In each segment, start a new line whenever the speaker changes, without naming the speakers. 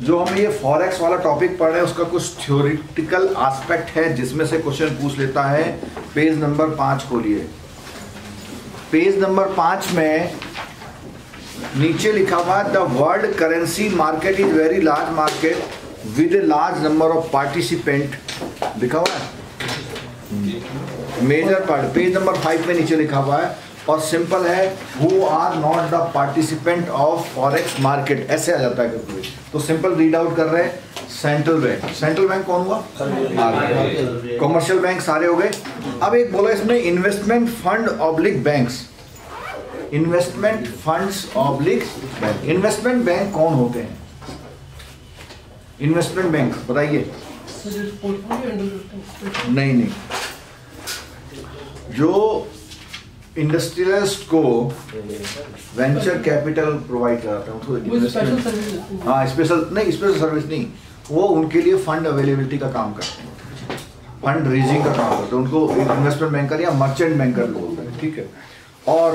जो हम ये फॉरेक्स वाला टॉपिक पढ़ रहे हैं उसका कुछ थ्योरेटिकल एस्पेक्ट है जिसमें से क्वेश्चन पूछ लेता है। पेज नंबर 5 खोलिए। पेज नंबर 5 में नीचे लिखा हुआ the world currency market is very large market with a large number of participant लिखा हुआ है। मेजर पार्ट पेज नंबर 5 में नीचे लिखा हुआ है और सिंपल है who are not the participant of forex market, ऐसे आ जाता है कभी। तो सिंपल रीड आउट कर रहे हैं। सेंट्रल बैंक, सेंट्रल बैंक कौन हुआ? कॉमर्शियल बैंक सारे हो गए। अब एक बोला इसमें investment fund oblique banks, investment funds oblique bank. Investment bank कौन होते हैं? इन्वेस्टमेंट बैंक बताइए। नहीं, जो इंडस्ट्रियलिस्ट को वेंचर कैपिटल प्रोवाइड कराता है उनको हाँ स्पेशल सर्विस नहीं, वो उनके लिए फंड अवेलेबिलिटी का काम करते हैं, फंड रेजिंग का काम करते हैं, उनको इन्वेस्टमेंट बैंकर या मर्चेंट बैंकर बोलते हैं। ठीक है। और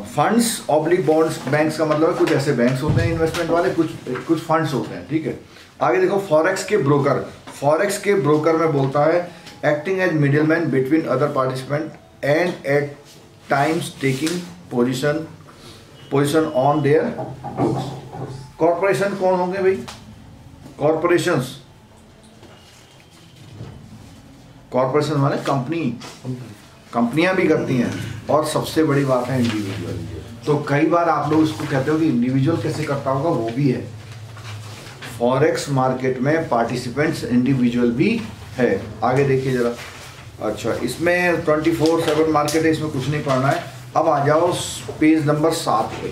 फंड्स ऑब्लिक बॉन्ड्स बैंक्स का मतलब है कुछ ऐसे बैंक्स होते हैं इन्वेस्टमेंट वाले, कुछ फंड्स होते हैं। ठीक है। आगे देखो फॉरेक्स के ब्रोकर, फॉरेक्स के ब्रोकर में बोलता है acting as middleman between other participant and at times taking position on their books। Corporation कौन होंगे भाई? कॉर्पोरेशंस, कॉर्पोरेशन माने कंपनियां भी करती हैं। और सबसे बड़ी बात है इंडिविजुअल। तो कई बार आप लोग इसको कहते हो कि इंडिविजुअल कैसे करता होगा, वो भी है। फॉरेक्स मार्केट में पार्टिसिपेंट्स इंडिविजुअल भी है। आगे देखिए जरा। अच्छा, इसमें 24/7 मार्केट है, इसमें कुछ नहीं पढ़ना है। अब आ जाओ पेज नंबर 7 पे।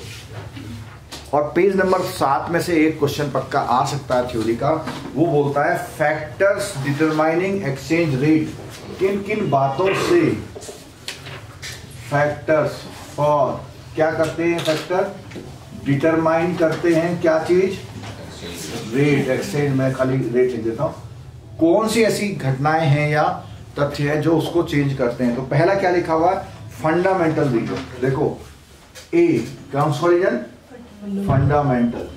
और पेज नंबर 7 में से एक क्वेश्चन पक्का आ सकता है थ्योरी का। वो बोलता है फैक्टर्स डिटरमाइनिंग एक्सचेंज रेट। किन किन बातों से फैक्टर्स फॉर क्या करते हैं? फैक्टर डिटरमाइन करते हैं क्या चीज? Rate, exchange. मैं खाली रेट लिख देता हूँ। कौन सी ऐसी घटनाएं हैं या तथ्य है जो उसको चेंज करते हैं? तो पहला क्या लिखा हुआ है? Fundamental reason. देखो ए कौन सा रीजन? फंडामेंटल।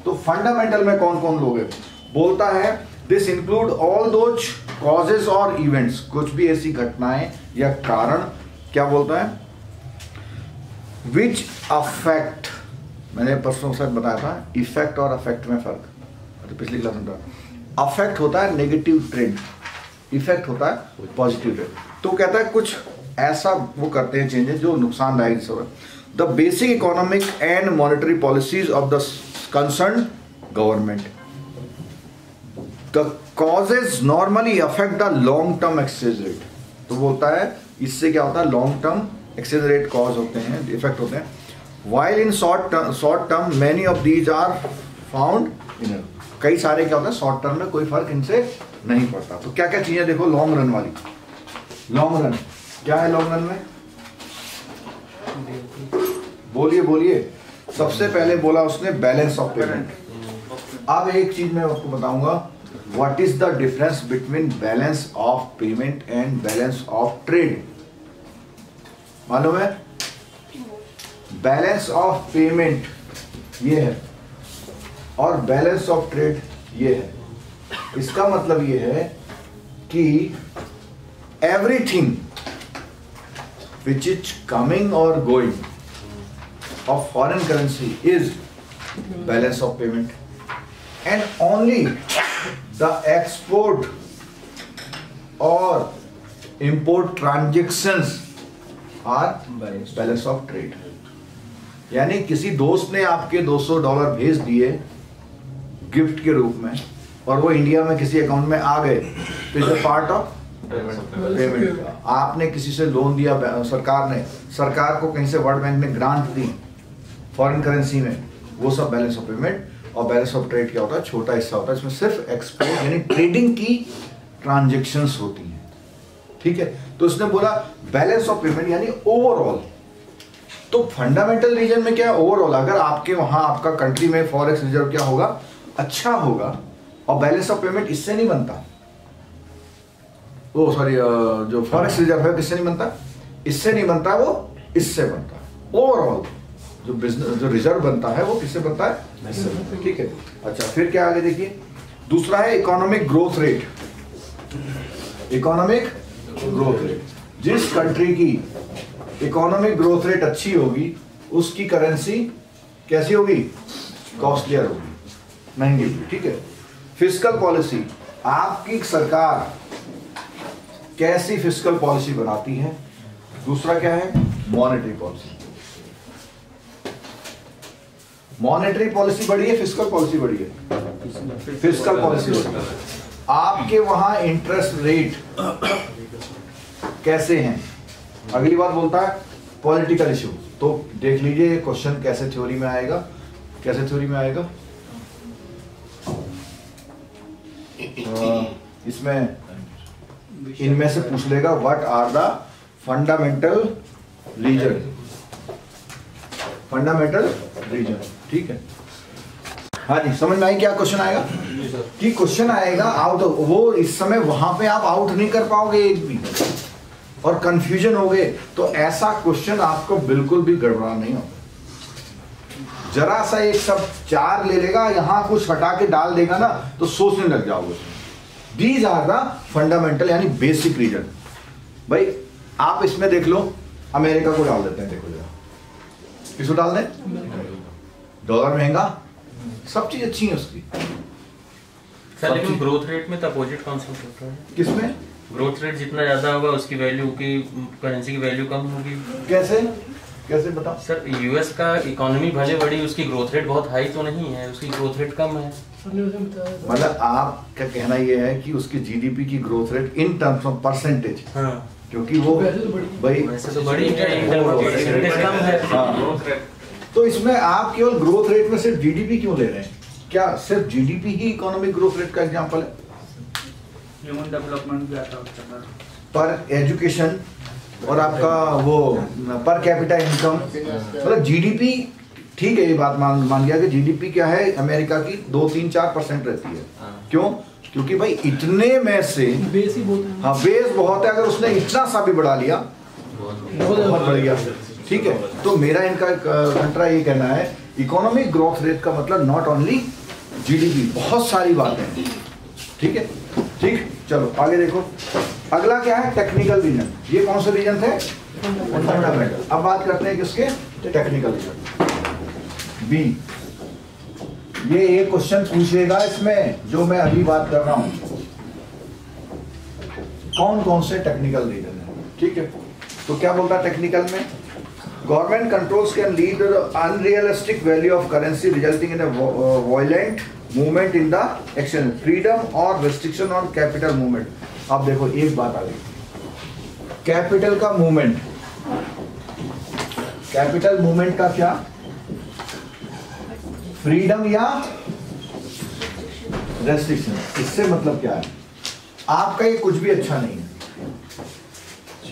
तो फंडामेंटल में कौन कौन लोग हैं? बोलता है this include all those causes और इवेंट्स, कुछ भी ऐसी घटनाएं या कारण। क्या बोलता है? विच अफेक्ट, मैंने परसों शायद बताया था इफेक्ट और अफेक्ट में फर्क, पिछली क्लास में था। अफेक्ट होता है नेगेटिव ट्रेंड, इफेक्ट होता है पॉजिटिव ट्रेंड। तो कहता है कुछ ऐसा वो करते हैं चेंजेस जो नुकसानदायक सब है। The basic economic and monetary policies of the concern government. The causes normally affect the long term exchange rate. तो बोलता है इससे क्या होता है? Long term exchange rate cause होते हैं, इफेक्ट होते हैं। While in short term many of these are found in, कई सारे क्या होता है शॉर्ट टर्म में कोई फर्क इनसे नहीं पड़ता। तो क्या क्या चीजें देखो लॉन्ग रन वाली। लॉन्ग रन क्या है? लॉन्ग रन में बोलिए। सबसे पहले बोला उसने बैलेंस ऑफ पेमेंट। अब एक चीज मैं आपको बताऊंगा, what is the difference between balance of payment and balance of trade? मालूम है? बैलेंस ऑफ पेमेंट ये है और बैलेंस ऑफ ट्रेड ये है। इसका मतलब ये है कि एवरीथिंग विच इज कमिंग और going of foreign currency is balance of payment and only the export और import transactions are balance of trade. यानी किसी दोस्त ने आपके $200 भेज दिए गिफ्ट के रूप में और वो इंडिया में किसी अकाउंट में आ गए, तो इज पार्ट ऑफ पेमेंट। आपने किसी से लोन दिया, सरकार को कहीं से वर्ल्ड बैंक ने ग्रांट दी फॉरेन करेंसी में, वो सब बैलेंस ऑफ पेमेंट। और बैलेंस ऑफ ट्रेड क्या होता है? छोटा हिस्सा होता है, इसमें सिर्फ एक्सपोर्ट यानी ट्रेडिंग की ट्रांजेक्शन्स होती हैं। ठीक है। तो उसने बोला बैलेंस ऑफ पेमेंट यानी ओवरऑल। तो फंडामेंटल रीजन में क्या है? ओवरऑल। अगर आपके वहां आपका कंट्री में फॉरेक्स रिजर्व क्या होगा? अच्छा होगा। और बैलेंस ऑफ पेमेंट इससे नहीं बनता, वो सॉरी जो फॉरेक्स रिजर्व है किससे नहीं बनता? इससे नहीं बनता, वो इससे बनता। ओवरऑल जो बिजनेस जो रिजर्व बनता है वो किससे बनता है, ठीक है। अच्छा फिर क्या आगे देखिए, दूसरा है economic growth rate. Economic growth rate, जिस कंट्री की इकोनॉमिक ग्रोथ रेट अच्छी होगी उसकी करेंसी कैसी होगी, कॉस्टलियर होगी, महंगी होगी, ठीक है। फिस्कल पॉलिसी, आपकी सरकार कैसी फिस्कल पॉलिसी बनाती है। दूसरा क्या है, मॉनेटरी पॉलिसी। मॉनेटरी पॉलिसी बड़ी है, फिस्कल पॉलिसी बड़ी है, फिस्कल पॉलिसी बड़ी है। आपके वहां इंटरेस्ट रेट कैसे हैं। अगली बात बोलता है पॉलिटिकल इशू, तो देख लीजिए ये क्वेश्चन कैसे थ्योरी में आएगा, कैसे थ्योरी में आएगा। इसमें इनमें से पूछ लेगा what are the fundamental reason, fundamental reason, ठीक है। हाँ जी, समझ में आई क्या क्वेश्चन आएगा, कि क्वेश्चन आएगा आउट, वो इस समय वहां पे आप आउट नहीं कर पाओगे एक भी, और कंफ्यूजन हो गए, तो ऐसा क्वेश्चन आपको बिल्कुल भी गड़बड़ा नहीं होगा। जरा सा एक सब चार ले लेगा, यहां कुछ हटा के डाल देगा ना, तो सोचने लग जाओगे। दीज आर द फंडामेंटल यानी बेसिक रीजन। भाई आप इसमें देख लो, अमेरिका को डाल देते हैं, देखो जरा किसको डाल दें, डॉलर महंगा, सब चीज अच्छी है उसकी।
सर लेकिन ग्रोथ रेट में तो अपोजिट कॉन्सेप्ट होता है।
किसमें,
ग्रोथ रेट जितना ज्यादा होगा उसकी वैल्यू की करेंसी की वैल्यू कम होगी।
कैसे कैसे बताओ
सर, यूएस का इकोनॉमी भले बड़ी, उसकी ग्रोथ रेट बहुत हाई तो नहीं है, उसकी ग्रोथ रेट कम है।
मतलब आपका कहना यह है कि उसकी जीडीपी की growth rate in terms of percentage,
हाँ,
क्योंकि वो भाई
वैसे तो बड़ी है, इन टर्म्स ऑफ परसेंटेज कम है।
हाँ। तो इसमें आप केवल ग्रोथ रेट में सिर्फ जीडीपी क्यों ले रहे हैं, क्या सिर्फ जीडीपी ही इकोनॉमिक ग्रोथ रेट का एग्जांपल है।
ह्यूमन डेवलपमेंट भी आता है,
पर एजुकेशन और आपका वो पर कैपिटा इनकम, मतलब जीडीपी, ठीक है ये बात मान गया कि जीडीपी क्या है अमेरिका की 2-3-4% रहती है। क्यों, क्योंकि भाई इतने में से
बेस ही बहुत है।
हाँ बेस बहुत है, अगर उसने इतना सा भी बढ़ा लिया बहुत बढ़ गया, ठीक है। तो मेरा इनका कंट्रा ये कहना है इकोनॉमिक ग्रोथ रेट का मतलब नॉट ओनली जीडीपी, बहुत सारी बातें हैं, ठीक है। ठीक, चलो आगे देखो, अगला क्या है, टेक्निकल रीजन। ये कौन से रीजन थे, फंडामेंटल। अब बात करते हैं किसके, टेक्निकल रीजन। बी, ये एक क्वेश्चन पूछेगा इसमें जो मैं अभी बात कर रहा हूं, कौन कौन से टेक्निकल रीजन है, ठीक है। तो क्या बोलता है टेक्निकल में, government controls can lead unrealistic value of currency resulting in a violent movement in the exchange, freedom और रेस्ट्रिक्शन ऑन कैपिटल मूवमेंट। अब देखो एक बात आ गई, कैपिटल का मूवमेंट, कैपिटल मूवमेंट का क्या, फ्रीडम या रेस्ट्रिक्शन। इससे मतलब क्या है, आपका ये कुछ भी अच्छा नहीं है,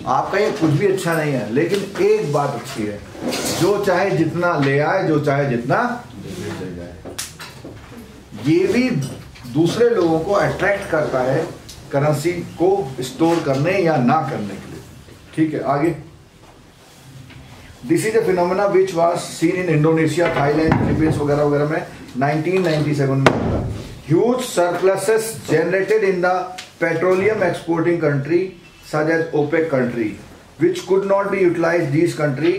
आपका ये कुछ भी अच्छा नहीं है, लेकिन एक बात अच्छी है, जो चाहे जितना ले आए, जो चाहे जितना ले जाए। ये भी दूसरे लोगों को अट्रैक्ट करता है करेंसी को स्टोर करने या ना करने के लिए, ठीक है। आगे, this is a phenomena which was seen in Indonesia, Thailand, Philippines वगैरह वगैरह में 1997 में हुआ। Huge surpluses generated in the petroleum exporting country such as OPEC country, which could not be utilized, these country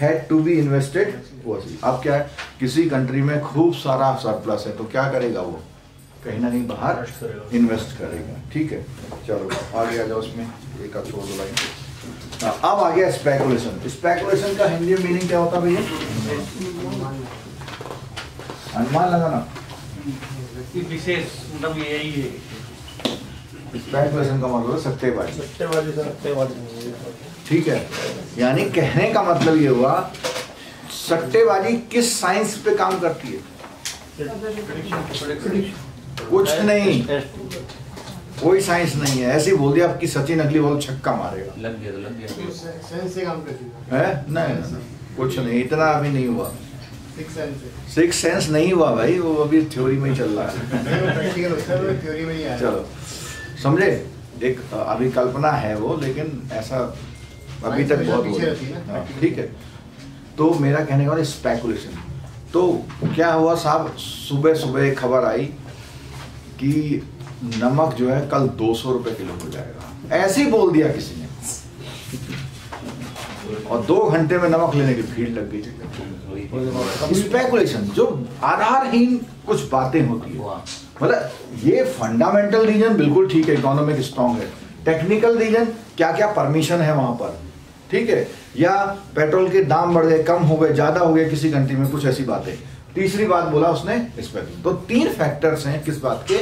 had to be invested overseas। अब क्या है, किसी country में खूब सारा सरप्लस है तो क्या करेगा वो, कहीं ना कहीं बाहर इन्वेस्ट करेगा, ठीक है। चलो आगे आ जाओ, उसमें एक छोड़ दो लाइन। अब आ गया स्पेकुलेशन। स्पेकुलेशन का हिंदी में मीनिंग क्या होता है भैया, अनुमान लगाना,
विशेष मतलब यही है।
स्पेकुलेशन का मतलब सट्टेबाजी,
सट्टेबाजी,
ठीक है। यानी कहने का मतलब ये हुआ, सट्टेबाजी किस साइंस पे काम करती है, कुछ नहीं, कोई साइंस नहीं है। ऐसे ही बोल दिया आपकी सचिन अगली बॉल छक्का मारेगा,
लग गया तो लग गया,
सेंस से काम करती है।
नहीं, कुछ नहीं, इतना अभी नहीं हुआ,
सिक्स
सेंस नहीं हुआ भाई, वो अभी थ्योरी में ही चल रहा है।
प्रैक्टिकल होता है, थ्योरी में ही आया।
चलो समझे, एक अभी कल्पना है वो, लेकिन ऐसा अभी तक बहुत हो रहा है, ठीक है। तो मेरा कहने का स्पेकुलेशन। तो क्या हुआ साहब, सुबह सुबह एक खबर आई कि नमक जो है कल 200 रुपए किलो हो जाएगा, ऐसे ही बोल दिया किसी ने, और 2 घंटे में नमक लेने की भीड़ लग गई। स्पेकुलेशन, जो आधारहीन कुछ बातें होती है। मतलब ये फंडामेंटल रीजन बिल्कुल ठीक है, इकोनॉमिक स्ट्रॉन्ग है, टेक्निकल रीजन क्या क्या परमिशन है वहां पर, ठीक है, या पेट्रोल के दाम बढ़ गए, कम हो गए, ज्यादा हो गए किसी घंटे में, कुछ ऐसी बातें। तीसरी बात बोला उसने स्पेकुलेशन। तो 3 फैक्टर्स हैं किस बात के,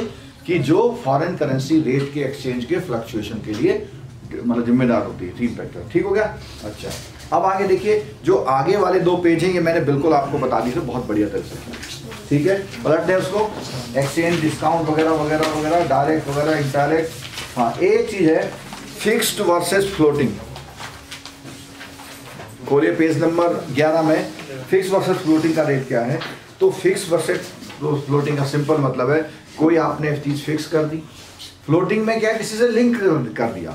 कि जो फॉरेन करेंसी रेट के एक्सचेंज के फ्लक्चुएशन के लिए मतलब जिम्मेदार होती है। 3 फैक्टर, ठीक हो गया। अच्छा, अब आगे देखिए, जो आगे वाले 2 पेज हैं ये मैंने बिल्कुल आपको बता दी थे बहुत बढ़िया तरह से, ठीक है। पलटते हैं उसको, एक्सचेंज डिस्काउंट वगैरह वगैरह वगैरह, डायरेक्ट वगैरह, इनडायरेक्ट। हाँ, एक चीज है फिक्स्ड वर्सेस फ्लोटिंग। खोलिए पेज नंबर 11 में, फिक्स वर्सेस फ्लोटिंग का रेट क्या है। तो फिक्स वर्सेस फ्लोटिंग का सिंपल मतलब है कोई आपने चीज फिक्स कर दी, फ्लोटिंग में क्या है, किसी से लिंक कर दिया।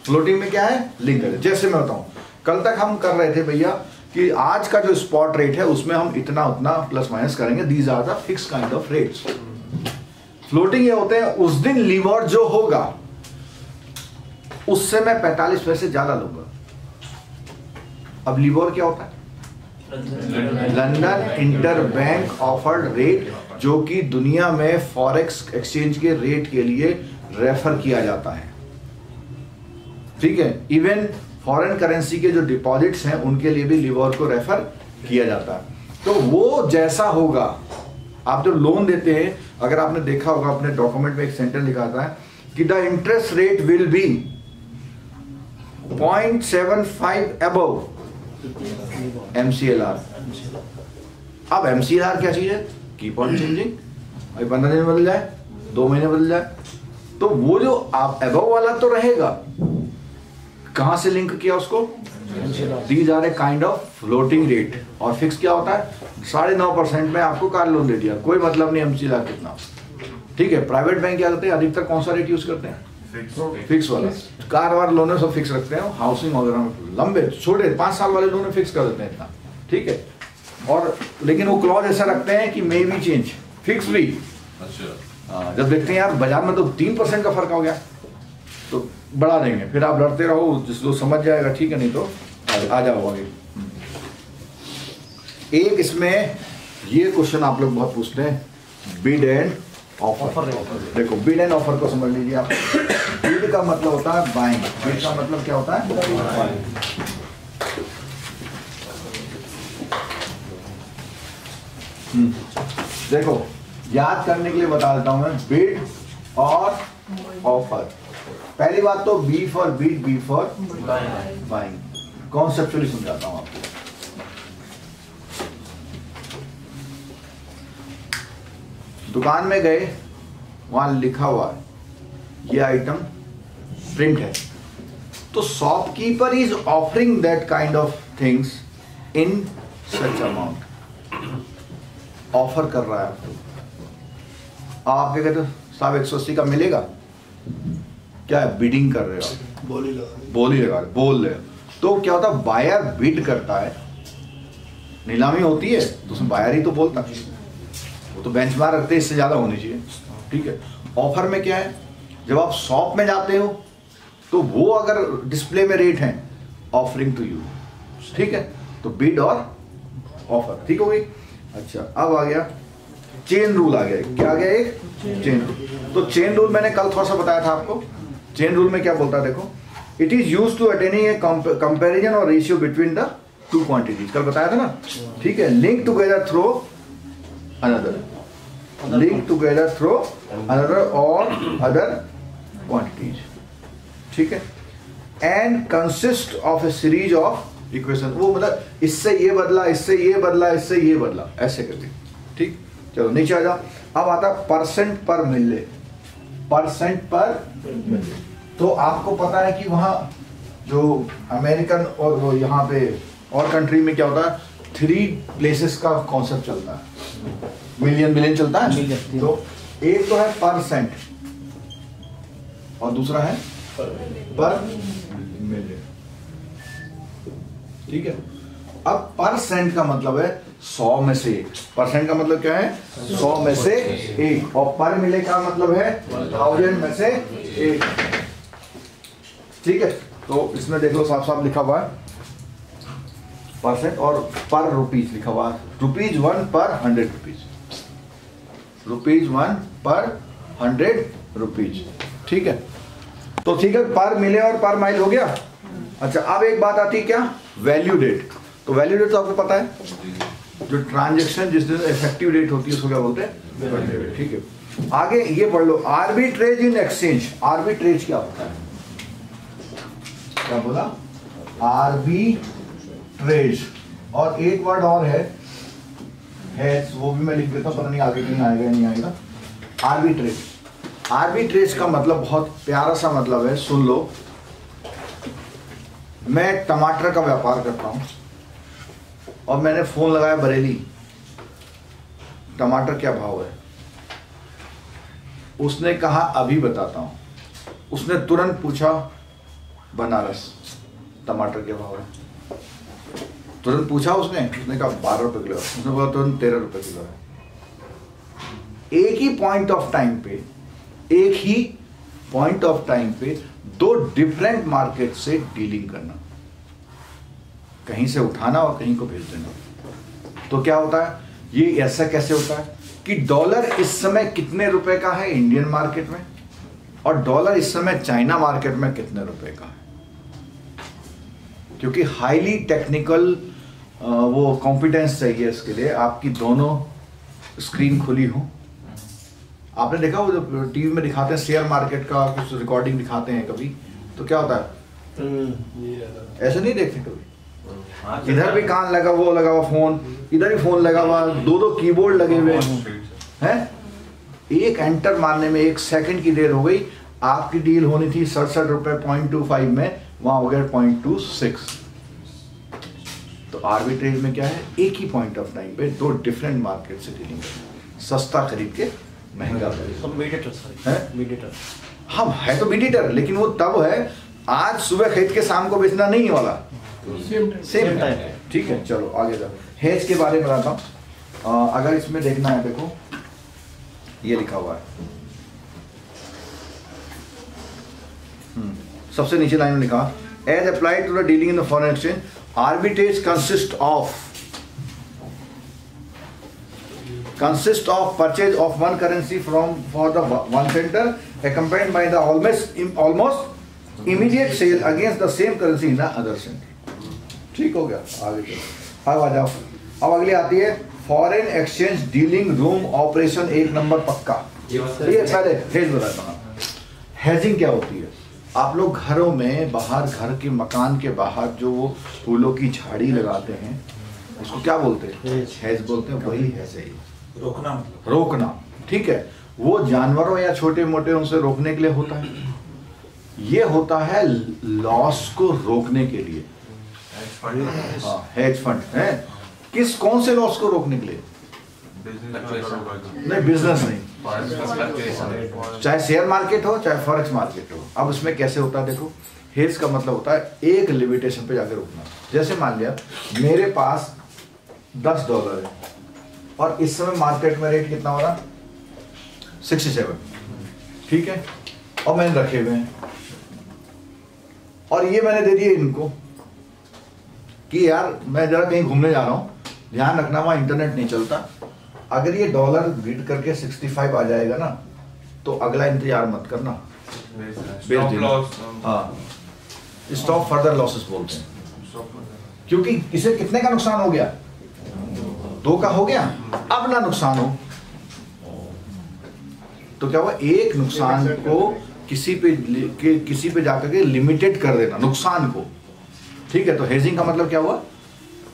फ्लोटिंग में क्या है, लिंक कर। जैसे मैं बताऊं, कल तक हम कर रहे थे भैया कि आज का जो स्पॉट रेट है उसमें हम इतना उतना प्लस माइनस करेंगे, these are the fix kind of rates. Floating ये होते हैं उस दिन लिवर जो होगा उससे मैं 45 पैसे ज्यादा लूंगा। अब लिवर क्या होता है, लंदन इंटरबैंक ऑफर्ड रेट, जो कि दुनिया में फॉरेक्स एक्सचेंज के रेट के लिए रेफर किया जाता है, ठीक है। इवन फॉरेन करेंसी के जो डिपॉजिट्स हैं उनके लिए भी लिवर को रेफर किया जाता है। तो वो जैसा होगा, आप जो लोन देते हैं, अगर आपने देखा होगा अपने डॉक्यूमेंट में एक सेंटेंस लिखा था कि the interest rate will be 0.75 above MCLR। अब MCLR क्या चीज है, कीप ऑन चेंजिंग, अभी 15 दिन बदल जाए, 2 महीने बदल जाए, तो वो जो आप अबव वाला तो रहेगा। कहां से लिंक किया उसको, these are a kind of floating rate. और फिक्स क्या होता है, 9.5% में आपको कार लोन दे दिया, कोई मतलब नहीं MCLR कितना, ठीक है। प्राइवेट बैंक क्या करते हैं, अधिकतर कौन सा रेट यूज करते हैं, फिक्स वाला। कार वाले लोन सब फिक्स रखते हैं, हाउसिंग वगैरह में लंबे छोटे 5 साल वाले लोन फिक्स कर देते हैं इतना, ठीक है। और लेकिन वो क्लॉज ऐसा रखते हैं कि मे बी चेंज, फिक्स भी। अच्छा, जब देखते हैं यार बाजार में तो 3% का फर्क हो गया तो बढ़ा देंगे, फिर आप लड़ते रहो, जिसको समझ जाएगा ठीक है, नहीं तो आ जाओ आगे। एक इसमें ये क्वेश्चन आप लोग बहुत पूछते हैं, बिड एंड ऑफर। देखो बिड एंड ऑफर को समझ लीजिए आप। बिड का मतलब होता है बाइंग, बिड का मतलब क्या होता है, बाइंग। देखो याद करने के लिए बता देता हूं मैं, बिड और ऑफर। पहली बात तो B for bid, B for buying. Conceptually समझाता हूं आपको। दुकान में गए, वहां लिखा हुआ है ये आइटम प्रिंट है, तो shopkeeper is offering that kind of things in such amount. Offer कर रहा है आपको। आप क्या कहते हो, साहब 180 का मिलेगा, क्या है, बिडिंग कर रहे हो, बोली लगा बोल रहे हो। तो क्या होता है, बायर बिड करता है, नीलामी होती है तो उसमें बायर ही तो बोलता है, वो तो बेंचमार्क रखते हैं इससे ज्यादा होनी चाहिए, ठीक है। ऑफर में क्या है, जब आप शॉप में जाते हो तो वो अगर डिस्प्ले में रेट है, ऑफरिंग टू यू, ठीक है। तो बिड और ऑफर, ठीक हो गई। अच्छा, अब आ गया चेन रूल, आ गया क्या आ गया, एक चेन रूल। तो चेन रूल मैंने कल थोड़ा सा बताया था आपको। चेन रूल में क्या बोलता है, देखो, it is used to attaining a comparison और ratio between the two quantities. कल बताया था ना, ठीक है। Link together through another, link together through another और अदर क्वांटिटीज, ठीक है। And consist of a series of equation. वो मतलब इससे ये बदला, इससे ये बदला, इससे ये बदला, ऐसे करके, ठीक। चलो नीचे आ जाओ। अब आता परसेंट पर मिले, परसेंट पर मिले। तो आपको पता है कि वहां जो अमेरिकन और वो यहाँ पे और कंट्री में क्या होता है, 3 प्लेसेस का कॉन्सेप्ट चलता है, मिलियन चलता है। तो एक तो है परसेंट और दूसरा है पर मिलियन, ठीक है। अब परसेंट का मतलब है 100 में से 1। परसेंट का मतलब क्या है? 100 में से 1। और पर मिले का मतलब है 1000 में से 1। ठीक है, तो इसमें देख लो साफ साफ लिखा हुआ है परसेंट और पर रुपीज लिखा हुआ है। ₹1 पर 100 रुपीज, ₹1 पर 100 रुपीज। ठीक है, तो ठीक है, पर मिले और पर माइल हो गया। अच्छा, अब एक बात आती है क्या? Value date. तो वैल्यू डेट तो आपको पता है, जो ट्रांजैक्शन जिस दिन इफेक्टिव डेट होती है उसको क्या बोलते हैं? Value date. ठीक है, आगे ये पढ़ लो, आर्बिट्रेज इन एक्सचेंज। आर्बिट्रेज क्या होता है? क्या बोला? आर्बिट्रेज। और एक वर्ड और है, वो भी मैं लिख देता हूं, पता नहीं आगे कहीं आएगा नहीं आएगा। आर्बिट्रेज। आर्बिट्रेज का मतलब बहुत प्यारा सा मतलब है, सुन लो। मैं टमाटर का व्यापार करता हूं और मैंने फोन लगाया बरेली, टमाटर क्या भाव है? उसने कहा अभी बताता हूं। उसने तुरंत पूछा बनारस टमाटर क्या भाव है? तुरंत पूछा उसने कहा 12 रुपए किलो। उसने बोला तुरंत 13 रुपए किलो है। एक ही पॉइंट ऑफ टाइम पे दो डिफरेंट मार्केट से डीलिंग करना, कहीं से उठाना और कहीं को भेज देना। तो क्या होता है ये? ऐसा कैसे होता है कि डॉलर इस समय कितने रुपए का है इंडियन मार्केट में, और डॉलर इस समय चाइना मार्केट में कितने रुपए का है? क्योंकि हाईली टेक्निकल वो कॉम्पिटेंस चाहिए इसके लिए, आपकी दोनों स्क्रीन खुली हो। आपने देखा वो जो टीवी में दिखाते हैं शेयर मार्केट का कुछ रिकॉर्डिंग दिखाते हैं कभी, तो क्या होता है? ऐसे नहीं देखते कभी। इधर भी कान लगा वो लगा हुआ फोन, इधर भी फोन लगा हुआ, दो कीबोर्ड लगे हुए हैं। एक एंटर मारने में 1 सेकंड की देर हो गई। आपकी डील होनी थी 67 रुपए 0.25 में, वहां हो गया 0.26। तो आर्बिट्रेज में क्या है? एक ही पॉइंट ऑफ टाइम पे दो डिफरेंट मार्केट से डीलिंग करना, सस्ता खरीद के महंगा मीडिएटर। हम है तो मीडिएटर, लेकिन वो तब है आज सुबह खरीद के शाम को बेचना नहीं है वाला, सेम टाइम। ठीक है, चलो आगे जाओ। हेज के बारे में बताता हूं। अगर इसमें देखना है, देखो ये लिखा हुआ है, सबसे नीचे लाइन में लिखा as applied to the dealing in the foreign exchange, arbitrage consist of purchase of one currency for the one centre accompanied by the almost immediate sale against the same currency in the other center। ठीक हो गया, आगे चलो। अब आ जाओ, अब अगली आती है foreign exchange dealing room operation. 1 number पक्का। ये पहले हेज बताता हूँ। हेजिंग क्या होती है? आप लोग घरों में बाहर, घर के मकान के बाहर जो वो फूलों की झाड़ी लगाते हैं उसको क्या बोलते हैं? हेज बोलते हैं। वही है, सही, रोकना। ठीक है, वो जानवरों या छोटे मोटे उनसे रोकने के लिए होता है। ये होता है लॉस को रोकने के लिए। हेज फंड है। कौन से लॉस को रोकने के लिए? नहीं, बिजनेस नहीं, चाहे शेयर मार्केट हो चाहे फॉरेक्स मार्केट हो। अब उसमें कैसे होता है देखो, हेज का मतलब होता है एक लिमिटेशन पे जाकर रुकना। जैसे मान लिया मेरे पास $10 है और इस समय मार्केट में रेट कितना हो रहा? 67। ठीक है, और मैंने रखे हुए हैं और ये मैंने दे दिए इनको कि यार मैं जरा कहीं घूमने जा रहा हूं, ध्यान रखना वहां इंटरनेट नहीं चलता। अगर ये डॉलर बीट करके 65 आ जाएगा ना, तो अगला इंतजार मत करना, बेच देना। हाँ, स्टॉप फर्दर लॉसेस बोलते हैं, क्योंकि इसे कितने का नुकसान हो गया? 2 का हो गया। अब ना नुकसान हो तो क्या हुआ? एक नुकसान को किसी पे जाकर के लिमिटेड कर देना नुकसान को। ठीक है, तो हेजिंग का मतलब क्या हुआ?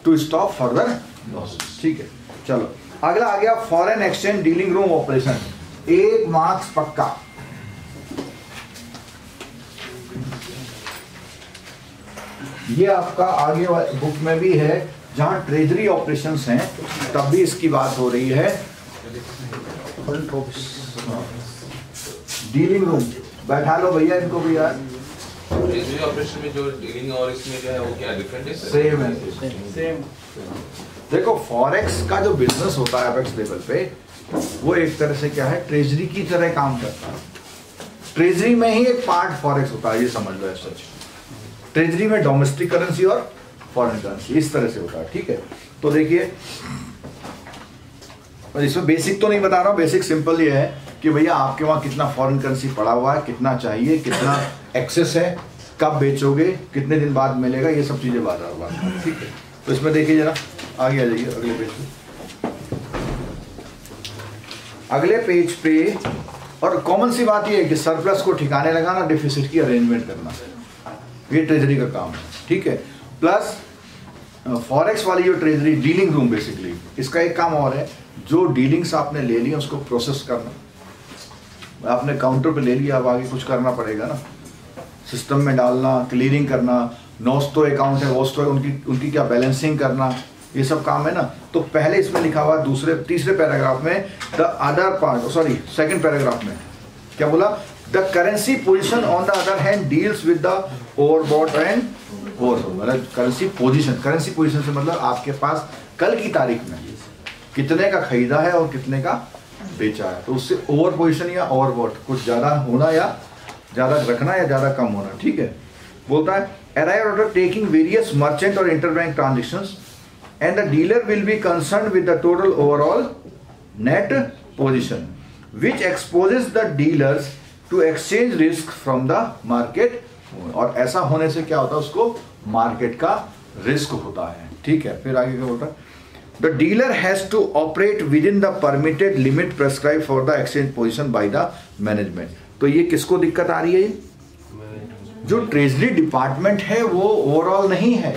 To stop further losses. ठीक है, चलो अगला आ गया foreign exchange dealing room operation. 1 marks पक्का। ये आपका आगे बुक में भी है, जहां ट्रेजरी ऑपरेशंस हैं तब भी इसकी बात हो रही है। डीलिंग रूम बैठा लो भैया इनको भी यार।
ट्रेजरी ऑपरेशन में जो डीलिंग और इसमें जो है वो क्या डिफरेंट है?
सेम है, सेम। देखो फॉरेक्स का जो बिजनेस होता है एपेक्स लेवल पे, वो एक तरह से क्या है, ट्रेजरी की तरह काम करता है। ट्रेजरी में ही एक पार्ट फॉरेक्स होता है, ये समझ लो ऐसा। ट्रेजरी में डोमेस्टिक करेंसी और फॉरेन करेंसी इस तरह से होता है, ठीक है। तो देखिए इसमें बेसिक तो नहीं बता रहा हूँ, बेसिक सिंपल ये है कि भैया आपके वहाँ कितना फॉरेन करेंसी पड़ा हुआ है, कितना चाहिए, कितना एक्सेस है, कब बेचोगे, कितने दिन बाद मिलेगा, ये सब चीजें बात है, ठीक है। तो इसमें देखिए जरा आगे आ जाइए अगले पेज पे। अगले पेज पे और कॉमन सी बात ये है कि सरप्लस को ठिकाने लगाना, डिफिसिट की अरेंजमेंट करना, ये ट्रेजरी का काम है, ठीक है। प्लस फॉरेक्स वाली जो ट्रेजरी डीलिंग रूम बेसिकली, इसका एक काम और है, जो डीलिंग्स आपने ले ली उसको प्रोसेस करना। आपने काउंटर पे ले लिया, अब आगे कुछ करना पड़ेगा ना, सिस्टम में डालना, क्लियरिंग करना, नोस्टो अकाउंट है वोस्टो है, उनकी क्या बैलेंसिंग करना, ये सब काम है ना। तो पहले इसमें लिखा हुआ तीसरे पैराग्राफ में the other part, sorry second paragraph में क्या बोला, the currency position on the other hand deals with the overbought and oversold. मतलब करेंसी पोजीशन से मतलब आपके पास कल की तारीख में कितने का खरीदा है और कितने का बेचा है, तो उससे ओवर पोजीशन या ओवरबॉट कुछ ज्यादा होना या ज्यादा रखना या ज्यादा कम होना, ठीक है। बोलता है arrive order taking various merchant और interbank transactions and the dealer will be concerned with the total overall net position which exposes the dealers to exchange risk from the market. और ऐसा होने से क्या होता है, उसको मार्केट का रिस्क होता है, ठीक है। फिर आगे क्या बोलता है, the dealer has to operate within the permitted limit prescribe for the exchange position by the management. तो ये किसको दिक्कत आ रही है, जो ट्रेजरी डिपार्टमेंट है वो ओवरऑल नहीं है,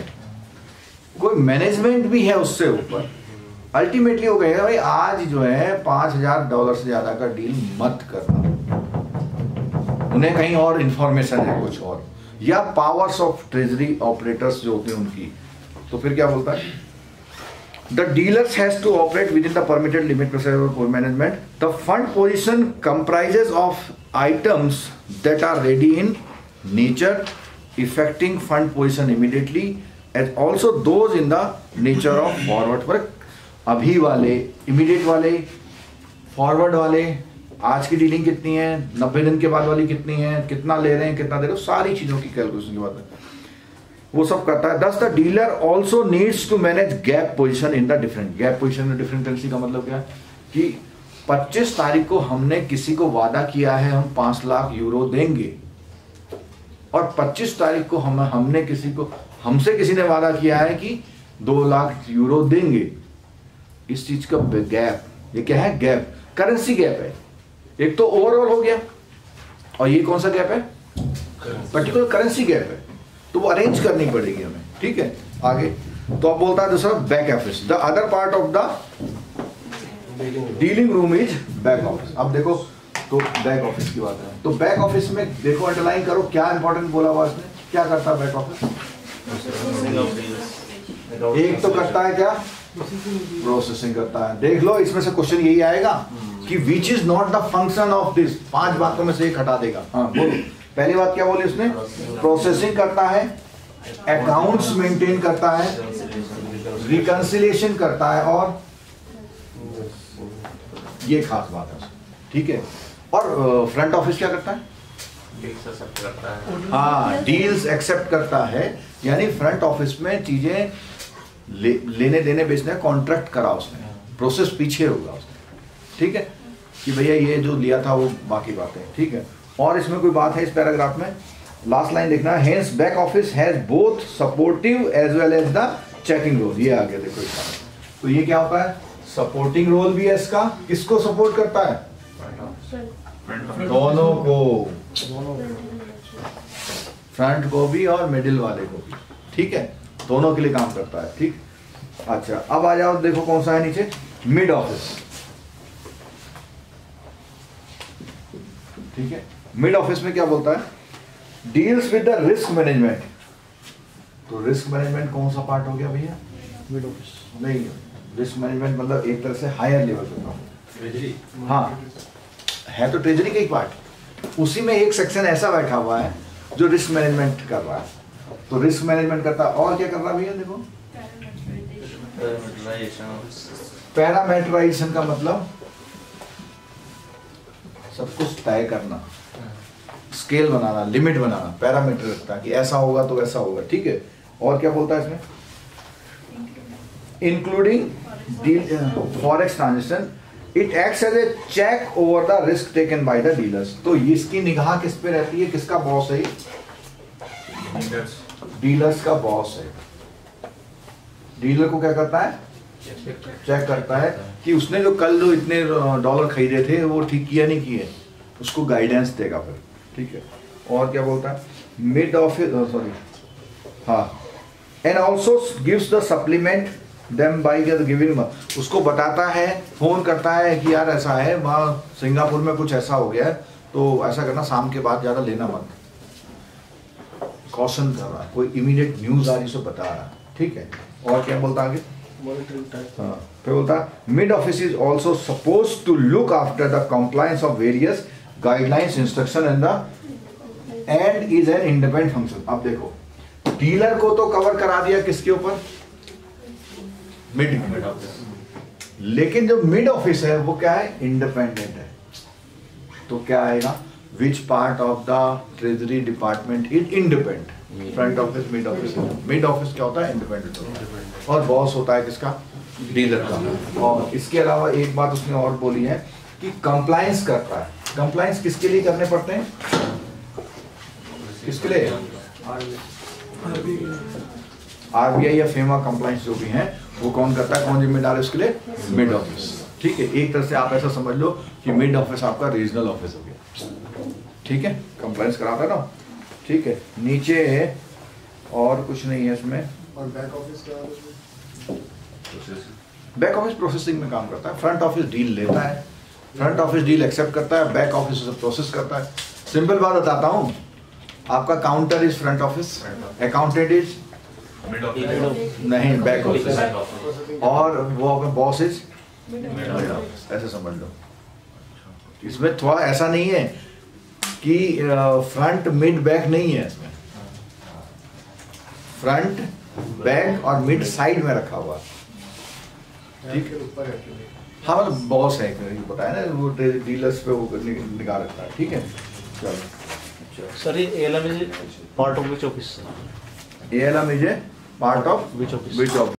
कोई मैनेजमेंट भी है उससे ऊपर। अल्टीमेटली वो कहेगा भाई आज जो है $5,000 से ज्यादा का डील मत करना, उन्हें कहीं और इंफॉर्मेशन है कुछ और, या पावर्स ऑफ ट्रेजरी ऑपरेटर्स जो होते हैं उनकी। तो फिर क्या बोलता है, the dealers has to operate within the permitted limit prescribed for management. The fund position comprises of items that are ready in nature affecting fund position immediately as also those in the nature of forward. पर अभी वाले, immediate वाले, forward वाले, आज की dealing कितनी है, 90 दिन के बाद वाली कितनी है, कितना ले रहे हैं, कितना दे रहे हो, सारी चीजों की कैलकुलेशन की बात है, वो सब करता है। Thus the dealer also needs to manage gap position in the different. Gap position में डिफरेंट करेंसी का मतलब क्या है कि 25 तारीख को हमने किसी को वादा किया है हम 5 लाख यूरो देंगे, और 25 तारीख को हमने हमसे किसी ने वादा किया है कि 2 लाख यूरो देंगे। इस चीज का गैप, ये क्या है, गैप, करेंसी गैप है। एक तो ओवरऑल हो गया, और ये कौन सा गैप है, पर्टिकुलर करेंसी गैप है, तो वो अरेंज करनी पड़ेगी हमें, ठीक है। आगे तो अब बोलता है दूसरा back office, the other part of the dealing room is back office. अब देखो तो बैक ऑफिस की बात है, तो बैक ऑफिस में देखो अंडरलाइन करो क्या इंपॉर्टेंट बोला हुआ इसने, क्या करता है बैक ऑफिस। एक तो करता है क्या, प्रोसेसिंग करता है। देख लो इसमें से क्वेश्चन यही आएगा कि which is not the function of this, 5 बातों में से एक हटा देगा। हाँ बोलो, पहली बात क्या बोली उसने, प्रोसेसिंग करता है, अकाउंट्स मेंटेन करता है, रिकंसिलिएशन करता है, और ये खास बात है, ठीक है। और फ्रंट ऑफिस क्या करता है, हाँ डील्स एक्सेप्ट करता है, यानी फ्रंट ऑफिस में चीजें लेने देने बेचने कॉन्ट्रैक्ट करा उसने, प्रोसेस पीछे होगा उसने, ठीक है, कि भैया ये जो लिया था वो बाकी बात है, ठीक है। और इसमें कोई बात है इस पैराग्राफ में, लास्ट लाइन देखना, hence back office has both supportive as well as the checking role. ये आगे देखो इसका, तो ये क्या होता है, सपोर्टिंग रोल भी है इसका, किसको सपोर्ट करता है, दोनों को, फ्रंट को भी और मिडिल वाले को भी, ठीक है, दोनों के लिए काम करता है, ठीक। अच्छा अब आ जाओ, देखो कौन सा है नीचे, मिड ऑफिस, ठीक है। मिड ऑफिस में क्या बोलता है, deals with the risk management. तो रिस्क मैनेजमेंट कौन सा पार्ट हो गया भैया, मिड ऑफिस नहीं, रिस्क मैनेजमेंट मतलब एक तरह से हायर लेवल पे काम, ट्रेजरी, हाँ है तो ट्रेजरी का ही पार्ट, उसी में एक सेक्शन ऐसा बैठा हुआ है जो रिस्क मैनेजमेंट कर रहा है, तो रिस्क मैनेजमेंट करता है। और क्या कर रहा है भैया देखो, पैरामीटराइजेशन का मतलब सब कुछ तय करना, स्केल बनाना, लिमिट बनाना, पैरामीटर रखता है कि ऐसा होगा तो वैसा होगा, ठीक है। और क्या बोलता है इसमें, including forex transaction, it acts as a check over the risk taken by the dealers. तो इसकी निगाह किस पे रहती है, किसका बॉस है, डीलर्स का बॉस है। डीलर को क्या करता है, चेक करता है कि उसने जो कल जो इतने डॉलर खरीदे थे वो ठीक किया नहीं किए, उसको गाइडेंस देगा फिर, ठीक है। और क्या बोलता है, मिड ऑफिस, सॉरी, हाँ, and also gives the supplement them by giving, उसको बताता है, फोन करता है कि यार ऐसा है, वहाँ सिंगापुर में कुछ ऐसा हो गया है, तो ऐसा करना, शाम के बाद ज़्यादा लेना मत, कॉशन कर रहा है, कोई इमीडिएट न्यूज़ आ रही उसे बता रहा है, ठीक है। और क्या बोलता है आगे, हाँ, फिर बोलता है mid office is also suppose to look after the compliance of various guidelines, instruction and is an independent function. अब देखो, डीलर को तो कवर करा दिया किसके ऊपर, मिड ऑफिस, लेकिन जो मिड ऑफिस है वो क्या है, इंडिपेंडेंट है। तो क्या आएगा, which part of the treasury department is independent, front office, mid office. Mid office क्या होता है, इंडिपेंडेंट होता है, और बॉस होता है किसका, डीलर का। और इसके अलावा एक बात उसने और बोली है कि कंप्लायंस करता है। कंप्लायंस किसके लिए करने पड़ते हैं, किसके लिए, आरबीआई या फेमा कंप्लायंस जो भी हैं वो कौन करता है, कौन जिम्मेदार है उसके लिए, मिड ऑफिस, ठीक है। एक तरह से आप ऐसा समझ लो कि मिड ऑफिस आपका रीजनल ऑफिस हो गया, ठीक है, कंप्लायंस कराता है ना, ठीक है। नीचे है और कुछ नहीं है इसमें,
और बैक ऑफिस क्या,
बैक ऑफिस प्रोसेसिंग में काम करता है। फ्रंट ऑफिस डील लेता है, फ्रंट ऑफिस डील एक्सेप्ट करता है, बैक ऑफिस उसे प्रोसेस करता है। सिंपल बात बताता हूँ, आपका counter is front office, accountant is
mid office,
नहीं बैक ऑफिस, और वो अपना बॉस इज मिड ऑफिस, ऐसे समझ लो। इसमें थोड़ा ऐसा नहीं है कि फ्रंट मिड बैक नहीं है, इसमें फ्रंट बैक और मिड साइड में रखा हुआ, ठीक है।
ऊपर है,
हाँ मतलब बॉस है, बताया ना, वो डीलर्स पे वो निगाह रखता है, ठीक है। चलो
सर, ये ALM is part of which office?
ALM is a part of
Which office?
which office?